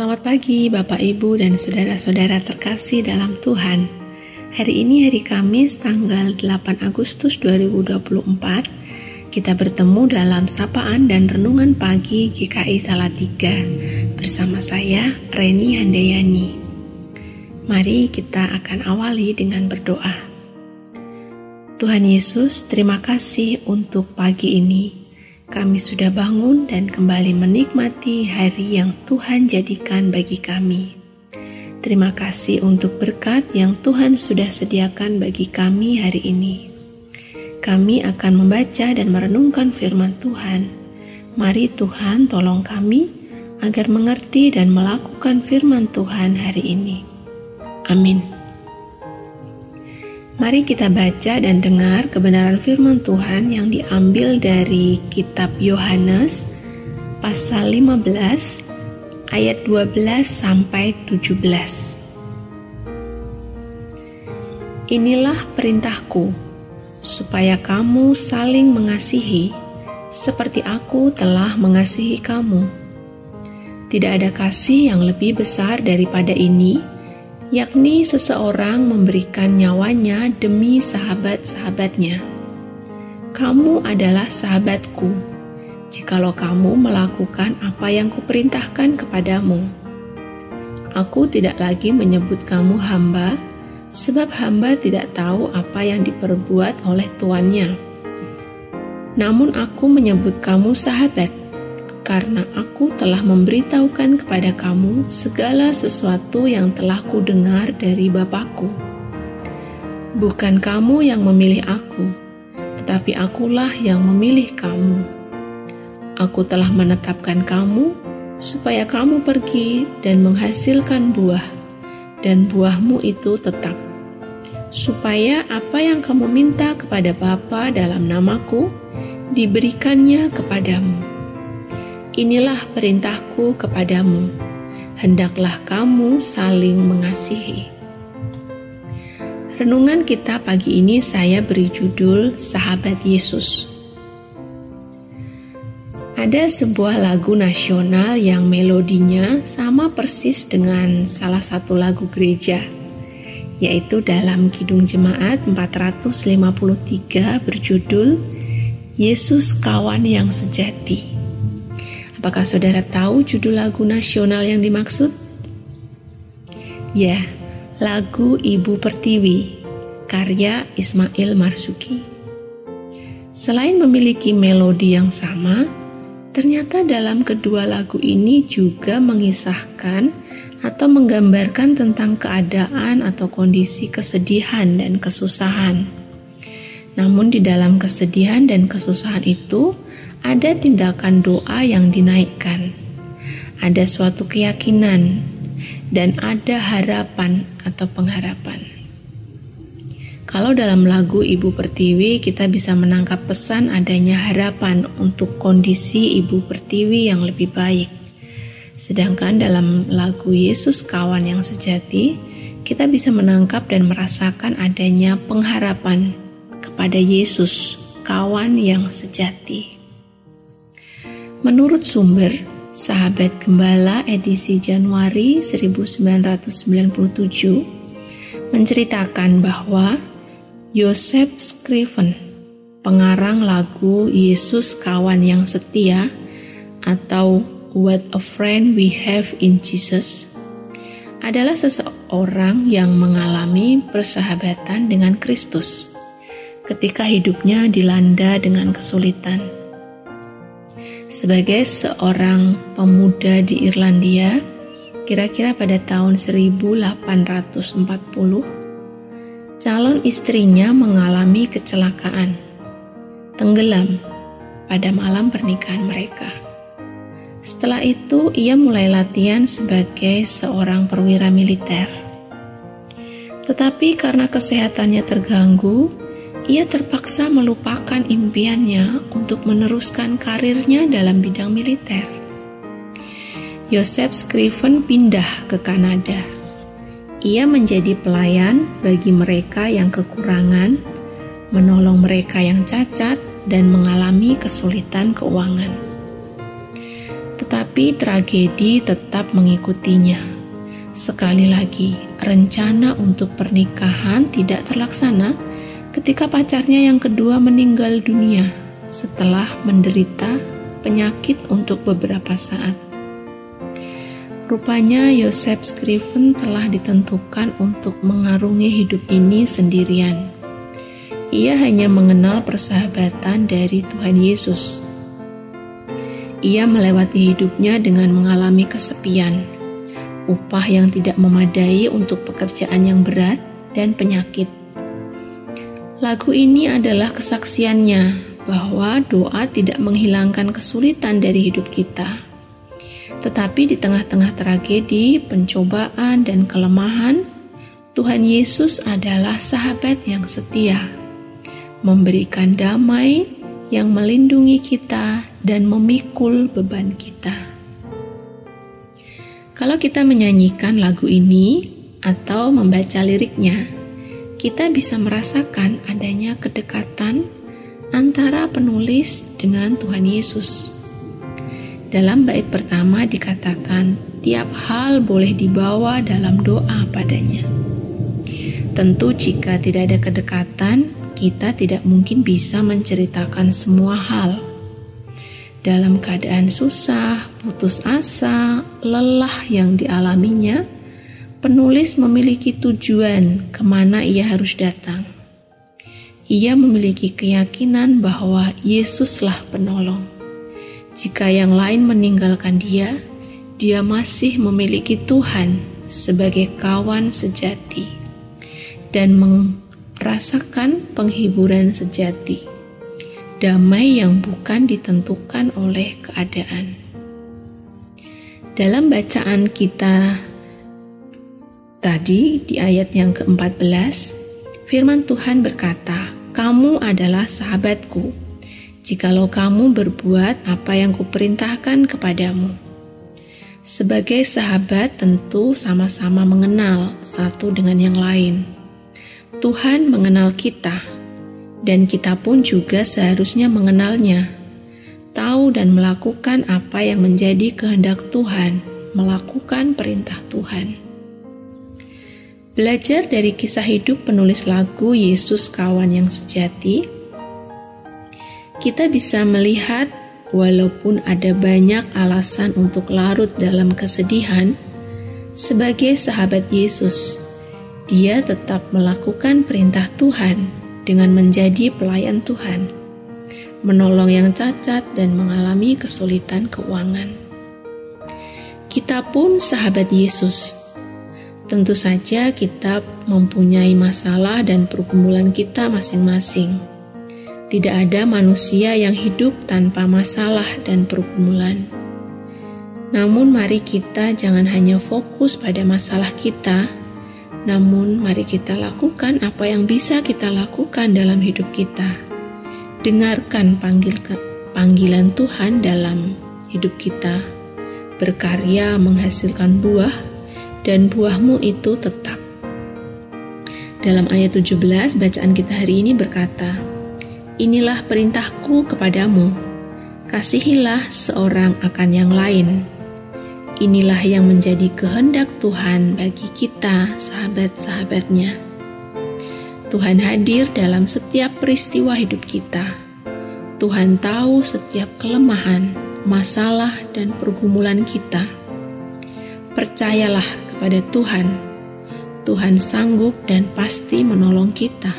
Selamat pagi Bapak Ibu dan saudara-saudara terkasih dalam Tuhan. Hari ini hari Kamis tanggal 8 Agustus 2024. Kita bertemu dalam sapaan dan renungan pagi GKI Salatiga bersama saya Reni Handayani. Mari kita akan awali dengan berdoa. Tuhan Yesus, terima kasih untuk pagi ini. Kami sudah bangun dan kembali menikmati hari yang Tuhan jadikan bagi kami. Terima kasih untuk berkat yang Tuhan sudah sediakan bagi kami hari ini. Kami akan membaca dan merenungkan firman Tuhan. Mari Tuhan tolong kami agar mengerti dan melakukan firman Tuhan hari ini. Amin. Mari kita baca dan dengar kebenaran firman Tuhan yang diambil dari kitab Yohanes pasal 15 ayat 12 sampai 17. Inilah perintahku, supaya kamu saling mengasihi seperti aku telah mengasihi kamu. Tidak ada kasih yang lebih besar daripada ini, yakni seseorang memberikan nyawanya demi sahabat-sahabatnya. Kamu adalah sahabatku, jikalau kamu melakukan apa yang kuperintahkan kepadamu. Aku tidak lagi menyebut kamu hamba, sebab hamba tidak tahu apa yang diperbuat oleh tuannya. Namun aku menyebut kamu sahabat, karena aku telah memberitahukan kepada kamu segala sesuatu yang telah kudengar dari Bapa-Ku. Bukan kamu yang memilih aku, tetapi akulah yang memilih kamu. Aku telah menetapkan kamu, supaya kamu pergi dan menghasilkan buah, dan buahmu itu tetap. Supaya apa yang kamu minta kepada Bapa dalam namaku, diberikannya kepadamu. Inilah perintahku kepadamu, hendaklah kamu saling mengasihi. Renungan kita pagi ini saya beri judul Sahabat Yesus. Ada sebuah lagu nasional yang melodinya sama persis dengan salah satu lagu gereja, yaitu dalam Kidung Jemaat 453 berjudul Yesus Kawan yang Sejati. Apakah saudara tahu judul lagu nasional yang dimaksud? Ya, lagu Ibu Pertiwi, karya Ismail Marzuki. Selain memiliki melodi yang sama, ternyata dalam kedua lagu ini juga mengisahkan atau menggambarkan tentang keadaan atau kondisi kesedihan dan kesusahan. Namun di dalam kesedihan dan kesusahan itu, ada tindakan doa yang dinaikkan, ada suatu keyakinan, dan ada harapan atau pengharapan. Kalau dalam lagu Ibu Pertiwi kita bisa menangkap pesan adanya harapan untuk kondisi Ibu Pertiwi yang lebih baik. Sedangkan dalam lagu Yesus Kawan yang Sejati, kita bisa menangkap dan merasakan adanya pengharapan kepada Yesus, kawan yang sejati. Menurut sumber, Sahabat Gembala edisi Januari 1997 menceritakan bahwa Joseph Scriven, pengarang lagu Yesus Kawan yang Setia atau What a Friend We Have in Jesus, adalah seseorang yang mengalami persahabatan dengan Kristus ketika hidupnya dilanda dengan kesulitan. Sebagai seorang pemuda di Irlandia, kira-kira pada tahun 1840, calon istrinya mengalami kecelakaan, tenggelam pada malam pernikahan mereka. Setelah itu, ia mulai latihan sebagai seorang perwira militer. Tetapi karena kesehatannya terganggu, ia terpaksa melupakan impiannya untuk meneruskan karirnya dalam bidang militer. Joseph Scriven pindah ke Kanada. Ia menjadi pelayan bagi mereka yang kekurangan, menolong mereka yang cacat, dan mengalami kesulitan keuangan. tetapi tragedi tetap mengikutinya. Sekali lagi, rencana untuk pernikahan tidak terlaksana ketika pacarnya yang kedua meninggal dunia setelah menderita penyakit untuk beberapa saat. Rupanya Joseph Scriven telah ditentukan untuk mengarungi hidup ini sendirian. Ia hanya mengenal persahabatan dari Tuhan Yesus. Ia melewati hidupnya dengan mengalami kesepian, upah yang tidak memadai untuk pekerjaan yang berat, dan penyakit. Lagu ini adalah kesaksiannya bahwa doa tidak menghilangkan kesulitan dari hidup kita. Tetapi di tengah-tengah tragedi, pencobaan, dan kelemahan, Tuhan Yesus adalah sahabat yang setia, memberikan damai yang melindungi kita dan memikul beban kita. Kalau kita menyanyikan lagu ini atau membaca liriknya, kita bisa merasakan adanya kedekatan antara penulis dengan Tuhan Yesus. Dalam bait pertama dikatakan, tiap hal boleh dibawa dalam doa padanya. Tentu jika tidak ada kedekatan, kita tidak mungkin bisa menceritakan semua hal. Dalam keadaan susah, putus asa, lelah yang dialaminya, penulis memiliki tujuan kemana ia harus datang. Ia memiliki keyakinan bahwa Yesuslah penolong. Jika yang lain meninggalkan dia, dia masih memiliki Tuhan sebagai kawan sejati dan merasakan penghiburan sejati, damai yang bukan ditentukan oleh keadaan. Dalam bacaan kita tadi di ayat yang ke-14, firman Tuhan berkata, "Kamu adalah sahabatku, jikalau kamu berbuat apa yang kuperintahkan kepadamu." Sebagai sahabat tentu sama-sama mengenal satu dengan yang lain. Tuhan mengenal kita, dan kita pun juga seharusnya mengenalnya, tahu dan melakukan apa yang menjadi kehendak Tuhan, melakukan perintah Tuhan. Belajar dari kisah hidup penulis lagu Yesus Kawan yang Sejati, kita bisa melihat walaupun ada banyak alasan untuk larut dalam kesedihan, sebagai sahabat Yesus, dia tetap melakukan perintah Tuhan dengan menjadi pelayan Tuhan, menolong yang cacat dan mengalami kesulitan keuangan. Kita pun sahabat Yesus. Tentu saja kita mempunyai masalah dan pergumulan kita masing-masing. Tidak ada manusia yang hidup tanpa masalah dan pergumulan. Namun mari kita jangan hanya fokus pada masalah kita, namun mari kita lakukan apa yang bisa kita lakukan dalam hidup kita. Dengarkan panggilan Tuhan dalam hidup kita. Berkarya menghasilkan buah, dan buahmu itu tetap. Dalam ayat 17 bacaan kita hari ini berkata, "Inilah perintahku kepadamu, kasihilah seorang akan yang lain." Inilah yang menjadi kehendak Tuhan bagi kita, sahabat-sahabatnya. Tuhan hadir dalam setiap peristiwa hidup kita. Tuhan tahu setiap kelemahan, masalah, dan pergumulan kita. Percayalah kepada Tuhan. Tuhan sanggup dan pasti menolong kita.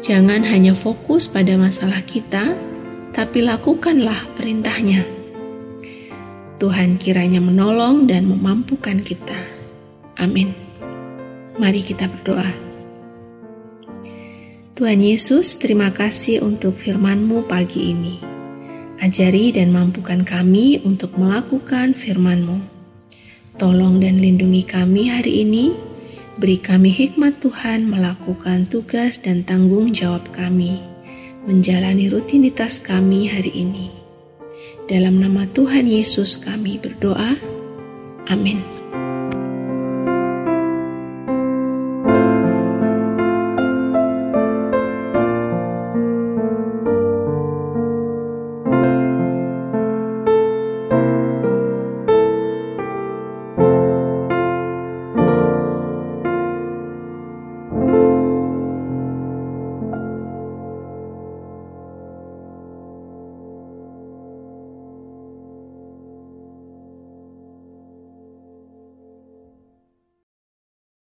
Jangan hanya fokus pada masalah kita, tapi lakukanlah perintahnya. Tuhan kiranya menolong dan memampukan kita. Amin. Mari kita berdoa. Tuhan Yesus, terima kasih untuk firman-Mu pagi ini. Ajari dan mampukan kami untuk melakukan firman-Mu. Tolong dan lindungi kami hari ini. Beri kami hikmat Tuhan melakukan tugas dan tanggung jawab kami, menjalani rutinitas kami hari ini. Dalam nama Tuhan Yesus kami berdoa. Amin.